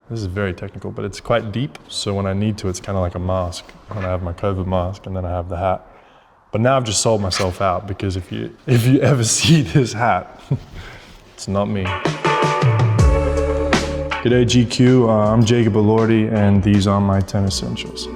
This is very technical, but it's quite deep. So when I need to, it's kind of like a mask. When I have my COVID mask and then I have the hat. But now I've just sold myself out because if you ever see this hat, it's not me. G'day GQ, I'm Jacob Elordi and these are my 10 essentials.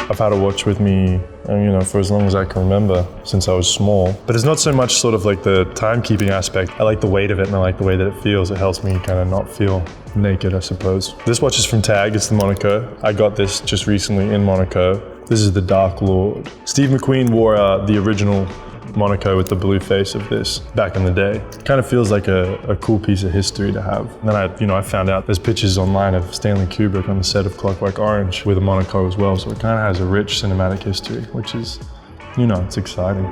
I've had a watch with me, for as long as I can remember, since I was small. But it's not so much sort of like the timekeeping aspect. I like the weight of it and I like the way that it feels. It helps me kind of not feel naked, I suppose. This watch is from TAG, it's the Monaco. I got this just recently in Monaco. This is the Dark Lord. Steve McQueen wore the original Monaco with the blue face of this back in the day. Kind of feels like a cool piece of history to have. And then I found out there's pictures online of Stanley Kubrick on the set of Clockwork Orange with a Monaco as well. So it kind of has a rich cinematic history, which is, it's exciting.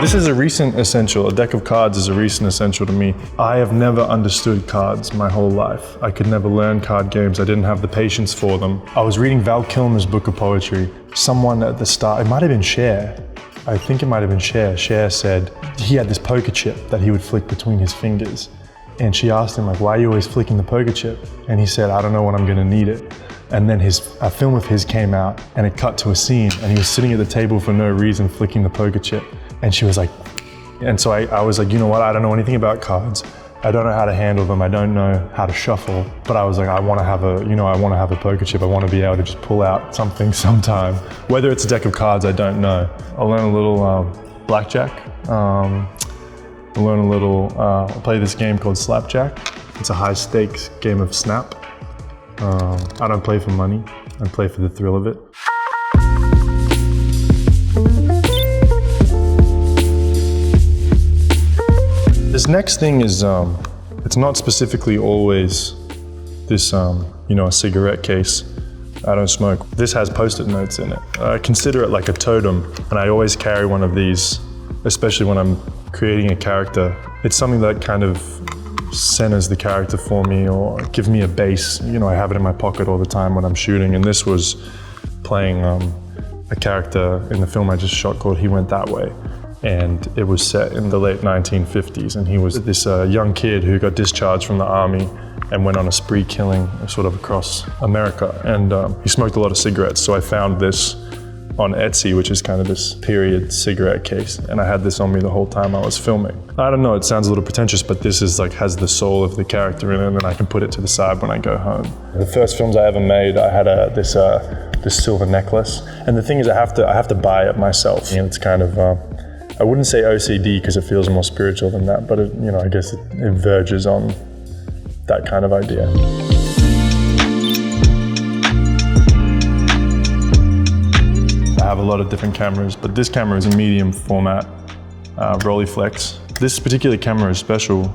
This is a recent essential. A deck of cards is a recent essential to me. I have never understood cards my whole life. I could never learn card games. I didn't have the patience for them. I was reading Val Kilmer's book of poetry. Someone at the start, it might have been Cher. I think it might have been Cher. Cher said he had this poker chip that he would flick between his fingers. And she asked him, why are you always flicking the poker chip? And he said, I don't know when I'm gonna need it. And then a film of his came out and it cut to a scene and he was sitting at the table for no reason flicking the poker chip. And she was like, and so I was like, you know what? I don't know anything about cards. I don't know how to handle them. I don't know how to shuffle. But I was like, I want to have a poker chip. I want to be able to just pull out something sometime. Whether it's a deck of cards, I don't know. I'll learn a little blackjack. I'll play this game called Slapjack. It's a high stakes game of snap. I don't play for money. I play for the thrill of it. This next thing is, it's not specifically always this, a cigarette case. I don't smoke. This has Post-it notes in it. I consider it like a totem, and I always carry one of these, especially when I'm creating a character. It's something that kind of centers the character for me or gives me a base. I have it in my pocket all the time when I'm shooting, and this was playing a character in the film I just shot called He Went That Way. And it was set in the late 1950s, and he was this young kid who got discharged from the army and went on a spree killing sort of across America. And he smoked a lot of cigarettes, so I found this on Etsy, which is kind of this period cigarette case, and I had this on me the whole time I was filming. I don't know, it sounds a little pretentious, but this is has the soul of the character in it, and then I can put it to the side when I go home. The first films I ever made, I had this silver necklace, and the thing is I have to buy it myself, and it's kind of, I wouldn't say OCD because it feels more spiritual than that, but I guess it verges on that kind of idea. I have a lot of different cameras, but this camera is a medium format Rolleiflex. This particular camera is special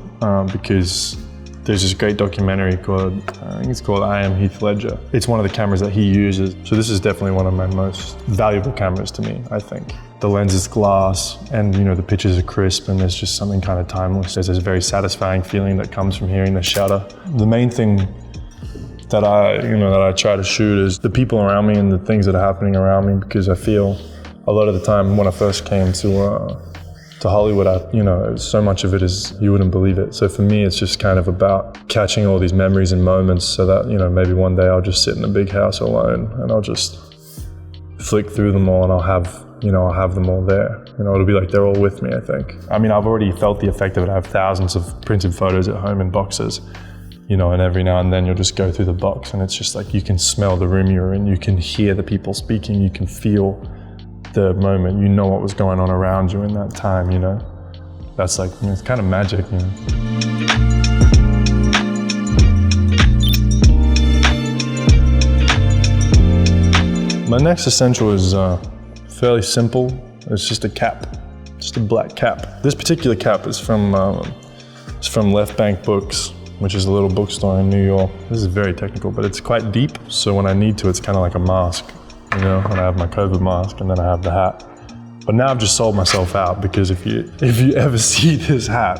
because there's this great documentary called, I think it's called I Am Heath Ledger. It's one of the cameras that he uses. So this is definitely one of my most valuable cameras to me, I think. The lens is glass and the pictures are crisp and there's just something kind of timeless. There's this very satisfying feeling that comes from hearing the shutter. The main thing that I try to shoot is the people around me and the things that are happening around me, because I feel a lot of the time when I first came to Hollywood, so much of it is, you wouldn't believe it. So for me, it's just kind of about catching all these memories and moments so that, maybe one day I'll just sit in a big house alone and I'll just flick through them all and I'll have them all there. It'll be like they're all with me, I think. I've already felt the effect of it. I have thousands of printed photos at home in boxes, and every now and then you'll just go through the box and it's just like you can smell the room you're in, you can hear the people speaking, you can feel the moment, what was going on around you in that time, That's it's kind of magic, My next essential is fairly simple. It's just a cap, just a black cap. This particular cap is from Left Bank Books, which is a little bookstore in New York. This is very technical, but it's quite deep. So when I need to, it's kind of like a mask. When I have my COVID mask and then I have the hat. But now I've just sold myself out because if you ever see this hat,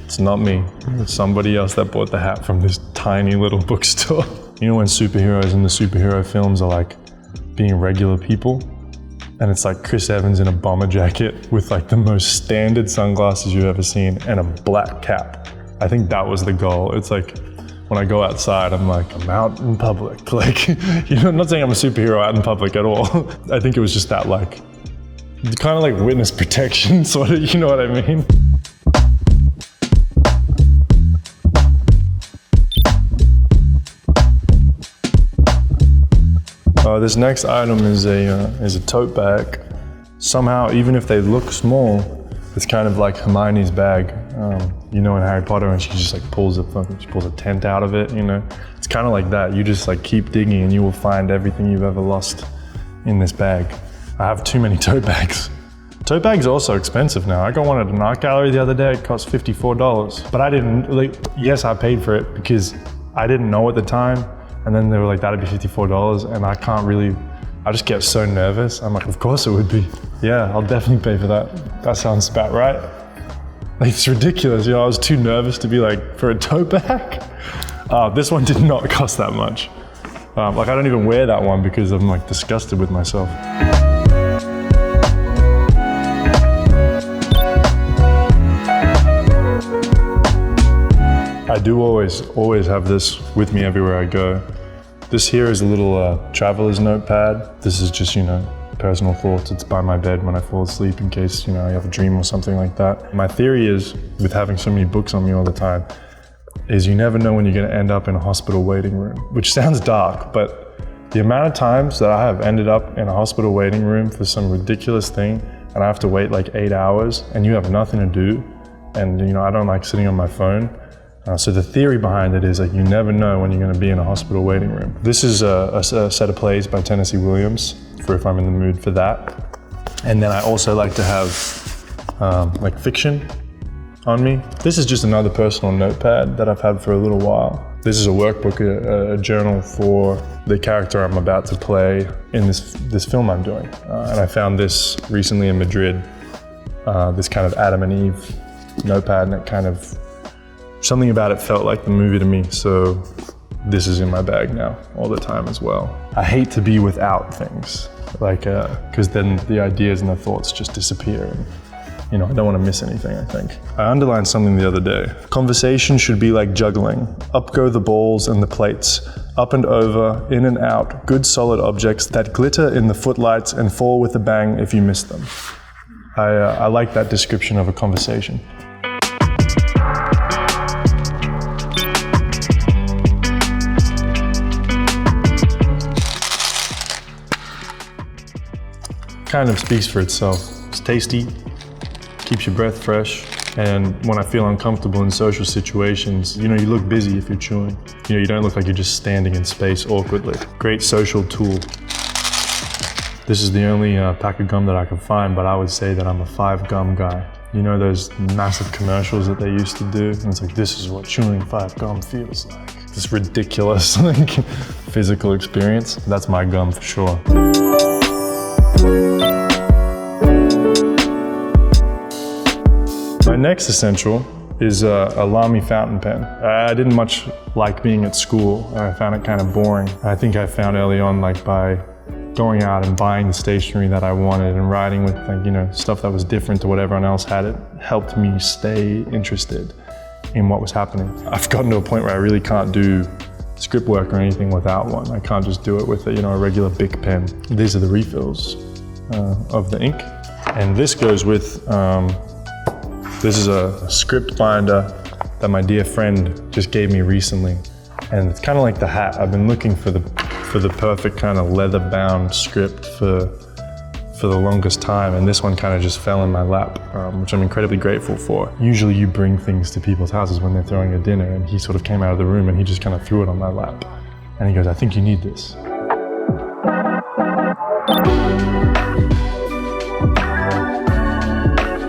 It's not me. It's somebody else that bought the hat from this tiny little bookstore. You know when superheroes in the superhero films are like being regular people? And it's like Chris Evans in a bomber jacket with like the most standard sunglasses you've ever seen and a black cap. I think that was the goal. It's like, when I go outside, I'm like, I'm out in public. Like, you know, I'm not saying I'm a superhero out in public at all. I think it was just that like, kind of like witness protection, sort of, you know what I mean? This next item is a tote bag. Somehow, even if they look small, it's kind of like Hermione's bag. You know, in Harry Potter, and she just like pulls a tent out of it, you know? It's kind of like that. You just like keep digging and you will find everything you've ever lost in this bag. I have too many tote bags. Tote bags are also expensive now. I got one at an art gallery the other day, it cost $54. But I didn't, like, yes, I paid for it because I didn't know at the time. And then they were like, that'd be $54. And I just get so nervous. I'm like, of course it would be. Yeah, I'll definitely pay for that. That sounds about right. Like, it's ridiculous, you know, I was too nervous to be like, for a tote bag? This one did not cost that much. Like, I don't even wear that one because I'm like disgusted with myself. I do always have this with me everywhere I go. This here is a little traveler's notepad. This is just, you know, personal thoughts. It's by my bed when I fall asleep in case, you know, I have a dream or something like that. My theory is, with having so many books on me all the time, is you never know when you're gonna end up in a hospital waiting room, which sounds dark, but the amount of times that I have ended up in a hospital waiting room for some ridiculous thing and I have to wait like 8 hours and you have nothing to do, and you know, I don't like sitting on my phone. So the theory behind it is like, you never know when you're gonna be in a hospital waiting room. This is a set of plays by Tennessee Williams, for if I'm in the mood for that. And then I also like to have like fiction on me. This is just another personal notepad that I've had for a little while. This is a workbook, a journal for the character I'm about to play in this film I'm doing. And I found this recently in Madrid, this kind of Adam and Eve notepad, and it kind of, something about it felt like the movie to me. So this is in my bag now all the time as well. I hate to be without things, like, because then the ideas and the thoughts just disappear. And, you know, I don't want to miss anything, I think. I underlined something the other day. Conversation should be like juggling. Up go the balls and the plates. Up and over, in and out, good solid objects that glitter in the footlights and fall with a bang if you miss them. I like that description of a conversation. Kind of speaks for itself. It's tasty, keeps your breath fresh, and when I feel uncomfortable in social situations, you know, you look busy if you're chewing. You know, you don't look like you're just standing in space awkwardly. Great social tool. This is the only pack of gum that I can find, but I would say that I'm a 5 gum guy. You know those massive commercials that they used to do? And it's like, this is what chewing 5 gum feels like. This ridiculous like physical experience. That's my gum for sure. My next essential is a Lamy fountain pen. I didn't much like being at school. I found it kind of boring. I think I found early on, like, by going out and buying the stationery that I wanted and writing with, like, you know, stuff that was different to what everyone else had, it helped me stay interested in what was happening. I've gotten to a point where I really can't do script work or anything without one. I can't just do it with a regular Bic pen. These are the refills of the ink. And this goes with, this is a script binder that my dear friend just gave me recently. And it's kind of like the hat. I've been looking for the perfect kind of leather-bound script for the longest time, and this one kind of just fell in my lap, which I'm incredibly grateful for. Usually you bring things to people's houses when they're throwing a dinner, and he sort of came out of the room and he just kind of threw it on my lap. And he goes, I think you need this.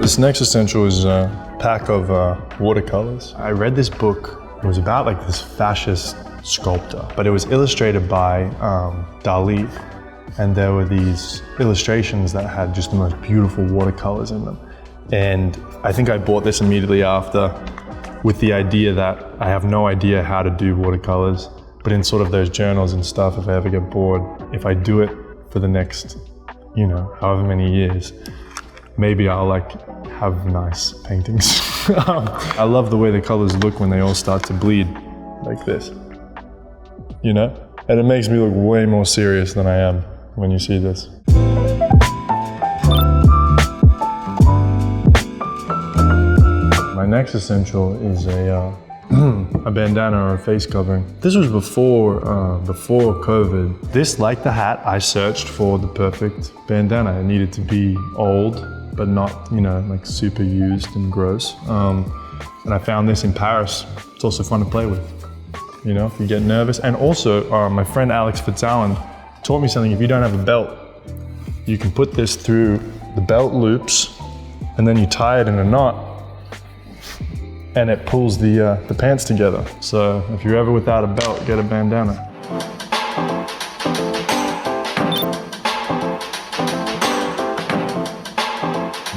This next essential is a pack of watercolors. I read this book. It was about like this fascist sculptor, but it was illustrated by Dali. And there were these illustrations that had just the most beautiful watercolors in them. And I think I bought this immediately after with the idea that I have no idea how to do watercolors, but in sort of those journals and stuff, if I ever get bored, if I do it for the next, you know, however many years, maybe I'll like have nice paintings. I love the way the colors look when they all start to bleed like this, you know? And it makes me look way more serious than I am when you see this. My next essential is a bandana or a face covering. This was before COVID. This, like the hat, I searched for the perfect bandana. It needed to be old, but not, you know, like super used and gross. And I found this in Paris. It's also fun to play with, you know, if you get nervous. And also, my friend Alex Fitzallen taught me something. If you don't have a belt, you can put this through the belt loops, and then you tie it in a knot, and it pulls the pants together. So if you're ever without a belt, get a bandana.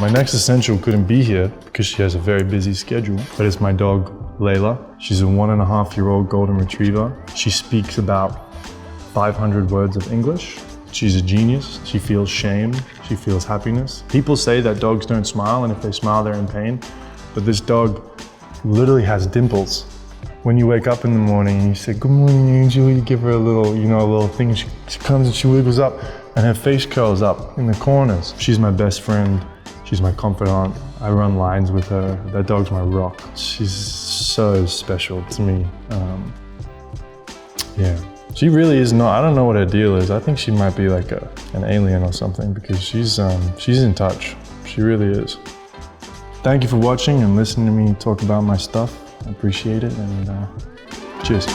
My next essential couldn't be here because she has a very busy schedule, but it's my dog, Layla. She's a 1.5-year-old golden retriever. She speaks about 500 words of English. She's a genius. She feels shame. She feels happiness. People say that dogs don't smile, and if they smile, they're in pain. But this dog literally has dimples. When you wake up in the morning and you say, "Good morning, Angel," you give her a little, you know, a little thing. She comes and she wiggles up, and her face curls up in the corners. She's my best friend. She's my confidant. I run lines with her. That dog's my rock. She's so special to me. Yeah, she really is not, I don't know what her deal is. I think she might be like an alien or something, because she's in touch. She really is. Thank you for watching and listening to me talk about my stuff. I appreciate it, and cheers.